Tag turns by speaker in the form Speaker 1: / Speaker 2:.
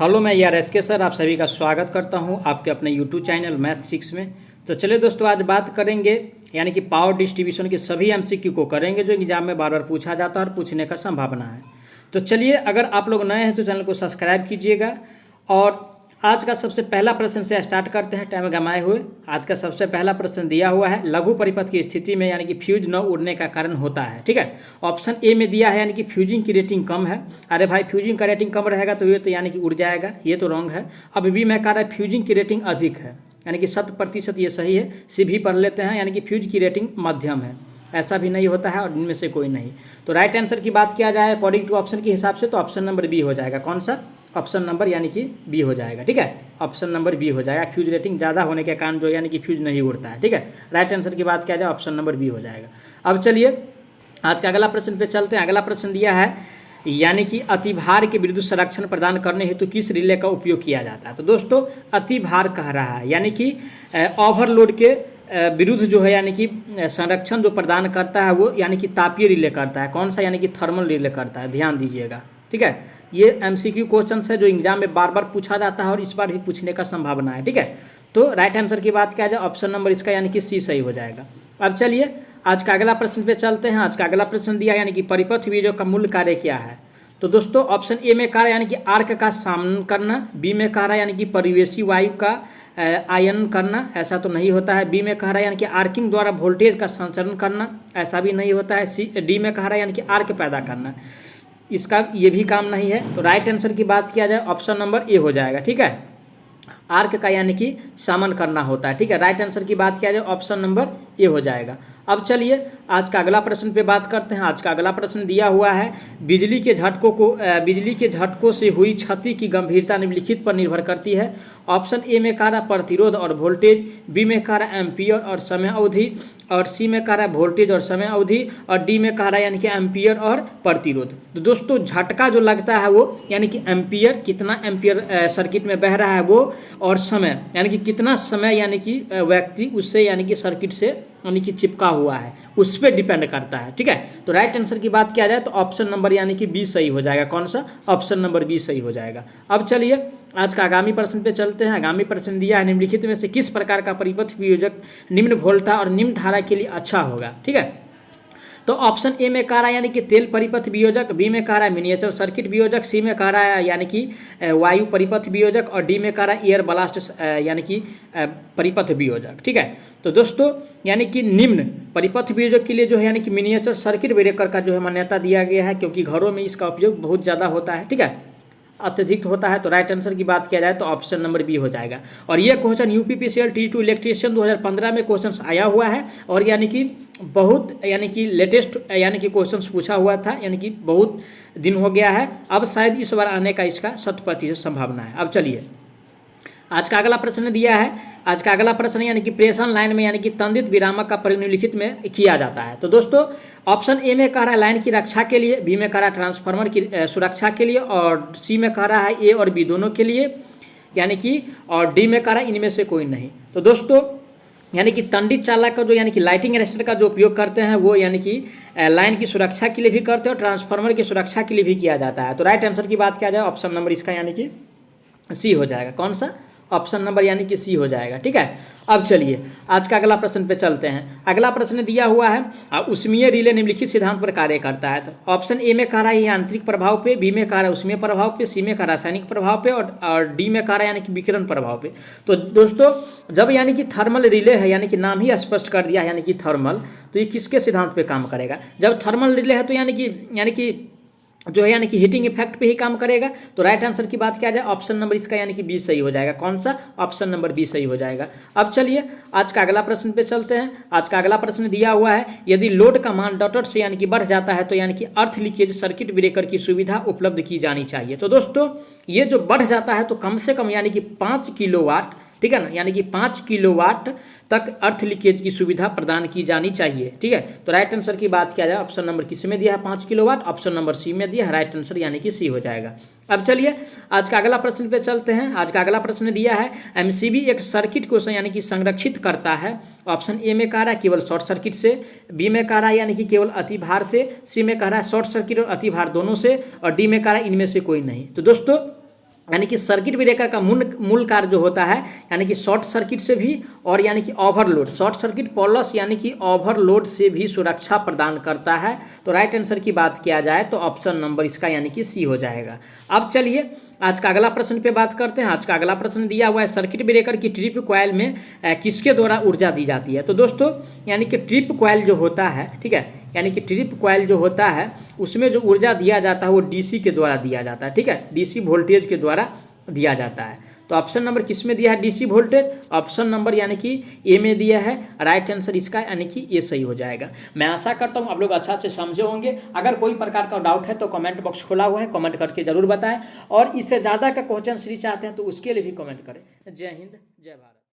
Speaker 1: Hello, मैं यार SK sir आप सभी का स्वागत करता हूं आपके अपने यूट्यूब चैनल मैथ 6 में। तो चलिए दोस्तों, आज बात करेंगे यानी कि पावर डिस्ट्रीब्यूशन के सभी एमसीक्यू को करेंगे जो एग्जाम में बार बार पूछा जाता है और पूछने का संभावना है। तो चलिए, अगर आप लोग नए हैं तो चैनल को सब्सक्राइब कीजिएगा। और आज का सबसे पहला प्रश्न से स्टार्ट करते हैं टाइम गंवाए हुए। आज का सबसे पहला प्रश्न दिया हुआ है, लघु परिपथ की स्थिति में यानी कि फ्यूज न उड़ने का कारण होता है। ठीक है, ऑप्शन ए में दिया है यानी कि फ्यूजिंग की रेटिंग कम है। अरे भाई, फ्यूजिंग का रेटिंग कम रहेगा तो ये तो यानी कि उड़ जाएगा, ये तो रॉन्ग है। अब बी में कह रहा है फ्यूजिंग की रेटिंग अधिक है, यानी कि 100% ये सही है। सी भी पढ़ लेते हैं, यानी कि फ्यूज की रेटिंग मध्यम है, ऐसा भी नहीं होता है और इनमें से कोई नहीं। तो राइट आंसर की बात किया जाए अकॉर्डिंग टू ऑप्शन के हिसाब से तो ऑप्शन नंबर बी हो जाएगा। कौन सा? ऑप्शन नंबर यानी कि बी हो जाएगा। ठीक है, ऑप्शन नंबर बी हो जाएगा। फ्यूज रेटिंग ज़्यादा होने के कारण जो यानी कि फ्यूज नहीं उड़ता है। ठीक है, राइट आंसर की बात किया जाए ऑप्शन नंबर बी हो जाएगा। अब चलिए आज का अगला प्रश्न पे चलते हैं। अगला प्रश्न दिया है यानी कि अतिभार के विरुद्ध संरक्षण प्रदान करने हेतु किस रिले का उपयोग किया जाता है। तो दोस्तों, अतिभार कह रहा है यानी कि ओवरलोड के विरुद्ध जो है यानी कि संरक्षण जो प्रदान करता है वो यानी कि तापीय रिले करता है। कौन सा? यानी कि थर्मल रिले करता है। ध्यान दीजिएगा। ठीक है, ये एमसीक्यू क्वेश्चन है जो एग्जाम में बार बार पूछा जाता है और इस बार भी पूछने का संभावना है। ठीक है, तो राइट आंसर की बात किया जाए ऑप्शन नंबर इसका यानी कि सी सही हो जाएगा। अब चलिए आज का अगला प्रश्न पे चलते हैं। आज का अगला प्रश्न दिया यानी कि परिपथ वियोजक का मूल कार्य क्या है। तो दोस्तों, ऑप्शन ए में कह रहा है यानी कि आर्क का सामना करना। बी में कह रहा है यानी कि परिवेशी वायु का आयन करना, ऐसा तो नहीं होता है। बी में कह रहा है यानी कि आर्किंग द्वारा वोल्टेज का संचरण करना, ऐसा भी नहीं होता है। डी में कह रहा है यानी कि आर्क पैदा करना, इसका ये भी काम नहीं है। तो राइट आंसर की बात किया जाए ऑप्शन नंबर ए हो जाएगा। ठीक है, आर्क का यानी कि समन करना होता है। ठीक है, राइट आंसर की बात किया जाए ऑप्शन नंबर ए हो जाएगा। अब चलिए आज का अगला प्रश्न पे बात करते हैं। आज का अगला प्रश्न दिया हुआ है, बिजली के झटकों से हुई क्षति की गंभीरता निम्नलिखित पर निर्भर करती है। ऑप्शन ए में कह रहा प्रतिरोध और वोल्टेज, बी में कह रहा एम्पियर और समय अवधि, और सी में कह रहा है वोल्टेज और समय अवधि, और डी में कह रहा है यानी कि एम्पियर और प्रतिरोध। तो दोस्तों, झटका जो लगता है वो यानी कि एम्पियर, कितना एम्पियर सर्किट में बह रहा है वो, और समय यानी कि कितना समय यानी कि व्यक्ति उससे यानी कि सर्किट से यानी कि चिपका हुआ है, उस पर डिपेंड करता है। ठीक है, तो राइट आंसर की बात किया जाए तो ऑप्शन नंबर यानी कि बी सही हो जाएगा। कौन सा? ऑप्शन नंबर बी सही हो जाएगा। अब चलिए आज का आगामी प्रश्न पे चलते हैं। आगामी प्रश्न दिया है, निम्नलिखित में से किस प्रकार का परिपथ वियोजक निम्न वोल्टा और निम्न धारा के लिए अच्छा होगा। ठीक है, तो ऑप्शन ए में कह रहा है यानी कि तेल परिपथ वियोजक, बी में कह रहा है मिनिएचर सर्किट वियोजक, सी में कह रहा है यानी कि वायु परिपथ वियोजक, और डी में कह रहा है एयर ब्लास्ट यानी कि परिपथ वियोजक। ठीक है, तो दोस्तों यानी कि निम्न परिपथ वियोजक के लिए जो है यानी कि मिनिएचर सर्किट ब्रेकर का जो है मान्यता दिया गया है, क्योंकि घरों में इसका उपयोग बहुत ज़्यादा होता है। ठीक है, अत्यधिक होता है। तो राइट आंसर की बात किया जाए तो ऑप्शन नंबर बी हो जाएगा। और ये क्वेश्चन यूपीपीसीएल T2 इलेक्ट्रीशियन 2015 में क्वेश्चन आया हुआ है, और यानी कि बहुत यानी कि लेटेस्ट यानी कि क्वेश्चन पूछा हुआ था, यानी कि बहुत दिन हो गया है। अब शायद इस बार आने का इसका 100% संभावना है। अब चलिए आज का अगला प्रश्न दिया है। आज का अगला प्रश्न यानी कि प्रेषण लाइन में यानी कि तंदित विरामक का प्रयोग निम्नलिखित में किया जाता है। तो दोस्तों, ऑप्शन ए में कह रहा है लाइन की रक्षा के लिए, बी में कह रहा है ट्रांसफार्मर की सुरक्षा के लिए, और सी में कह रहा है ए और बी दोनों के लिए यानी कि, और डी में कह रहा है इनमें से कोई नहीं। तो दोस्तों यानी कि तंडित चालक का जो यानी कि लाइटिंग अरेस्टर का जो उपयोग करते हैं वो यानी कि लाइन की सुरक्षा के लिए भी करते हैं और ट्रांसफार्मर की सुरक्षा के लिए भी किया जाता है। तो राइट आंसर की बात किया जाए ऑप्शन नंबर इसका यानी कि सी हो जाएगा। कौन सा? ऑप्शन नंबर यानी कि सी हो जाएगा। ठीक है, अब चलिए आज का अगला प्रश्न पे चलते हैं। अगला प्रश्न दिया हुआ है, उष्मीय रिले निम्नलिखित सिद्धांत पर कार्य करता है। तो ऑप्शन ए में कह रहा है यांत्रिक प्रभाव पे, बी में कह रहा है उष्मीय प्रभाव पे, सी में कह रहा है रासायनिक प्रभाव पे, और डी में कह रहा है यानी कि विकिरण प्रभाव पे। तो दोस्तों, जब यानी कि थर्मल रिले है, यानी कि नाम ही स्पष्ट कर दिया यानी कि थर्मल, तो ये किसके सिद्धांत पे काम करेगा? जब थर्मल रिले है तो यानी कि जो है यानी कि हीटिंग इफेक्ट पे ही काम करेगा। तो राइट आंसर की बात किया जाए ऑप्शन नंबर इसका यानी कि बी सही हो जाएगा। कौन सा? ऑप्शन नंबर बी सही हो जाएगा। अब चलिए आज का अगला प्रश्न पे चलते हैं। आज का अगला प्रश्न दिया हुआ है, यदि लोड का मान डॉटेड से यानी कि बढ़ जाता है तो यानी कि अर्थ लीकेज सर्किट ब्रेकर की सुविधा उपलब्ध की जानी चाहिए। तो दोस्तों, ये जो बढ़ जाता है तो कम से कम यानी कि 5 किलोवाट, ठीक है ना, यानी कि 5 किलोवाट तक अर्थ लीकेज की सुविधा प्रदान की जानी चाहिए। ठीक है, तो राइट आंसर की बात किया जाए ऑप्शन नंबर किस में दिया है 5 किलोवाट, ऑप्शन नंबर सी में दिया है। राइट आंसर यानी कि सी हो जाएगा। अब चलिए आज का अगला प्रश्न पे चलते हैं। आज का अगला प्रश्न दिया है, एमसीबी एक सर्किट को यानी कि संरक्षित करता है। ऑप्शन ए में कह रहा है केवल शॉर्ट सर्किट से, बी में कह रहा है यानी कि केवल अतिभार से, सी में कह रहा है शॉर्ट सर्किट और अतिभार दोनों से, और डी में कह रहा है इनमें से कोई नहीं। तो दोस्तों यानी कि सर्किट ब्रेकर का मूल कार्य जो होता है यानी कि शॉर्ट सर्किट से भी और यानी कि ओवरलोड, शॉर्ट सर्किट प्लस यानी कि ओवरलोड से भी सुरक्षा प्रदान करता है। तो राइट आंसर की बात किया जाए तो ऑप्शन नंबर इसका यानी कि सी हो जाएगा। अब चलिए आज का अगला प्रश्न पे बात करते हैं। आज का अगला प्रश्न दिया हुआ है सर्किट ब्रेकर की ट्रिप कॉइल में किसके द्वारा ऊर्जा दी जाती है। तो दोस्तों यानी कि ट्रिप कॉइल जो होता है, ठीक है, यानी कि ट्रिप कॉइल जो होता है उसमें जो ऊर्जा दिया जाता है वो डीसी के द्वारा दिया जाता है, ठीक है, डीसी वोल्टेज के द्वारा दिया जाता है। तो ऑप्शन नंबर किस में दिया है, डीसी वोल्टेज, ऑप्शन नंबर यानी कि ए में दिया है। राइट आंसर इसका यानी कि ए सही हो जाएगा। मैं आशा करता हूँ आप लोग अच्छा से समझे होंगे। अगर कोई प्रकार का डाउट है तो कमेंट बॉक्स खुला हुआ है, कमेंट करके जरूर बताएं, और इससे ज़्यादा का क्वेश्चन सीरीज चाहते हैं तो उसके लिए भी कमेंट करें। जय हिंद, जय भारत।